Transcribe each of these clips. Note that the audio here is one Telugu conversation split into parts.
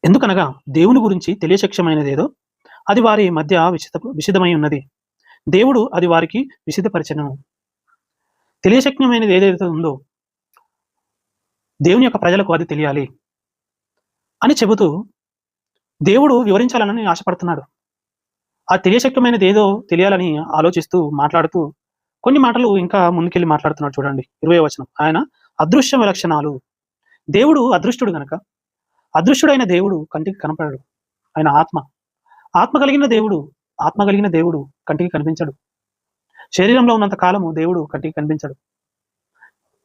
ఎందుకనగా దేవుని గురించి తెలియశక్యమైనదేదో అది వారి మధ్య విషిదమై ఉన్నది. దేవుడు అది వారికి విశిదపరచెను. తెలియశక్యమైనది ఏదైతే ఉందో దేవుని యొక్క ప్రజలకు అది తెలియాలి అని చెబుతూ దేవుడు వివరించాలని ఆశపడుతున్నాడు. ఆ తెలియశక్యమైనది ఏదో తెలియాలని ఆలోచిస్తూ, మాట్లాడుతూ కొన్ని మాటలు ఇంకా ముందుకెళ్ళి మాట్లాడుతున్నాడు చూడండి. 20వ వచనం. ఆయన అదృశ్య లక్షణాలు. దేవుడు అదృష్టుడు గనక, అదృశ్యుడైన దేవుడు కంటికి కనపడడు. ఆయన ఆత్మ. ఆత్మ కలిగిన దేవుడు కంటికి కనిపించడు. శరీరంలో ఉన్నంత కాలము దేవుడు కంటికి కనిపించడు.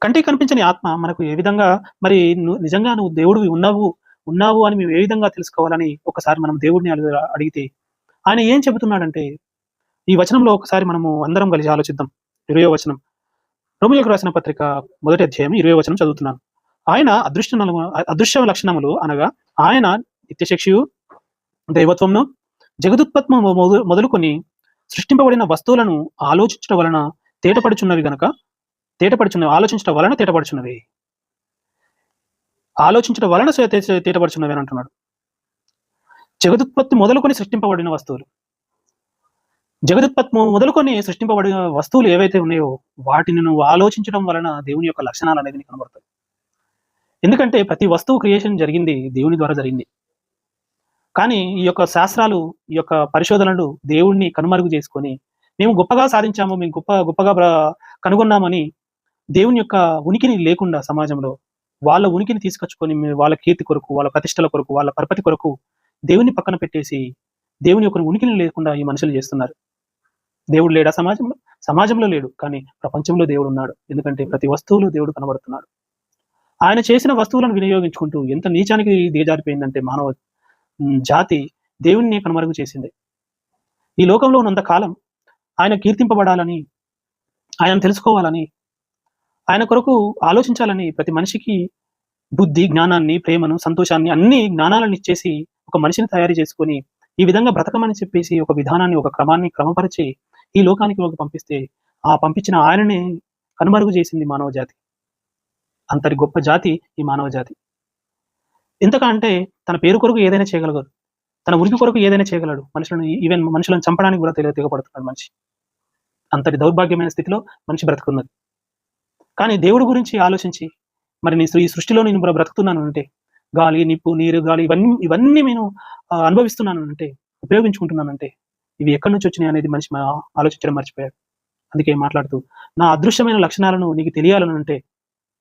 కంటికి కనిపించని ఆత్మ మనకు ఏ విధంగా మరి నిజంగా నువ్వు దేవుడివి ఉన్నావు అని మేము ఏ విధంగా తెలుసుకోవాలని ఒకసారి మనం దేవుడిని అడిగితే ఆయన ఏం చెబుతున్నాడంటే, ఈ వచనంలో ఒకసారి మనము అందరం కలిసి ఆలోచిద్దాం. 20వ వచనం. రోమీయులకు రాసిన పత్రిక 1వ అధ్యాయం 20వ వచనం చదువుతున్నాను. ఆయన అదృశ్య లక్షణములు అనగా ఆయన నిత్యశక్తియు, దైవత్వమును, జగదుత్పత్తి మొదలుకొని సృష్టింపబడిన వస్తువులను ఆలోచించడం వలన తేటపడుచున్నవి గనక ఆలోచించడం వలన తేటపడుచున్నవి. ఆలోచించడం వలన తేటపడుచున్నవి అని అంటున్నాడు. జగదుత్పత్తి మొదలుకొని సృష్టింపబడిన వస్తువులు. జగదుత్పత్తి మొదలుకొని సృష్టింపబడిన వస్తువులు ఏవైతే ఉన్నాయో వాటిని నువ్వు ఆలోచించడం వలన దేవుని యొక్క లక్షణాలు అనేది నీకు కనబడతాయి. ఎందుకంటే ప్రతి వస్తువు క్రియేషన్ జరిగింది దేవుని ద్వారా జరిగింది. కానీ ఈ యొక్క శాస్త్రాలు, ఈ యొక్క పరిశోధనలు దేవుణ్ణి కనుమరుగు చేసుకొని మేము గొప్పగా సాధించాము, మేము గొప్పగా కనుగొన్నామని దేవుని యొక్క ఉనికిని లేకుండా సమాజంలో వాళ్ళ ఉనికిని తీసుకొచ్చుకొని వాళ్ళ కీర్తి కొరకు, వాళ్ళ ప్రతిష్టల కొరకు, వాళ్ళ పరపతి కొరకు దేవుని పక్కన పెట్టేసి దేవుని యొక్క ఉనికిని లేకుండా ఈ మనుషులు చేస్తున్నారు. దేవుడు లేడా సమాజంలో? సమాజంలో లేడు, కానీ ప్రపంచంలో దేవుడు ఉన్నాడు. ఎందుకంటే ప్రతి వస్తువులో దేవుడు కనబడుతున్నాడు. ఆయన చేసిన వస్తువులను వినియోగించుకుంటూ ఎంత నీచానికి దిగజారిపోయిందంటే మానవ జాతి దేవుణ్ణి కనుమరుగు చేసింది. ఈ లోకంలో ఉన్నంత కాలం ఆయన కీర్తింపబడాలని, ఆయన తెలుసుకోవాలని, ఆయన కొరకు ఆలోచించాలని ప్రతి మనిషికి బుద్ధి, జ్ఞానాన్ని, ప్రేమను, సంతోషాన్ని, అన్ని జ్ఞానాలను ఇచ్చేసి ఒక మనిషిని తయారు చేసుకొని ఈ విధంగా బ్రతకమని చెప్పేసి ఒక విధానాన్ని, ఒక క్రమాన్ని క్రమపరిచి ఈ లోకానికి పంపిస్తే ఆ పంపించిన ఆయననే కనుమరుగు చేసింది మానవ జాతి. అంతటి గొప్ప జాతి ఈ మానవ జాతి. ఎంతగా అంటే తన పేరు కొరకు ఏదైనా చేయగలగడు, తన ఉనికి కొరకు ఏదైనా చేయగలడు. మనుషులను చంపడానికి కూడా తెగపడుతున్నాడు మనిషి. అంతటి దౌర్భాగ్యమైన స్థితిలో మనిషి బ్రతుకున్నది. కానీ దేవుడి గురించి ఆలోచించి మరి ఈ సృష్టిలో నేను బ్రతుకుతున్నాను అంటే, గాలి, నిప్పు, నీరు, గాలి ఇవన్నీ నేను అనుభవిస్తున్నాను అంటే, ఉపయోగించుకుంటున్నానంటే ఇవి ఎక్కడి నుంచి వచ్చినాయి అనేది మనిషి ఆలోచించడం మర్చిపోయాడు. అందుకే మాట్లాడుతూ నా అదృశ్యమైన లక్షణాలను నీకు తెలియాలని అంటే,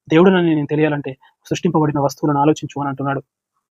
దేవుడు నన్ను నేను తెలియాలంటే సృష్టింపబడిన వస్తువులను ఆలోచించు అని అంటున్నాడు.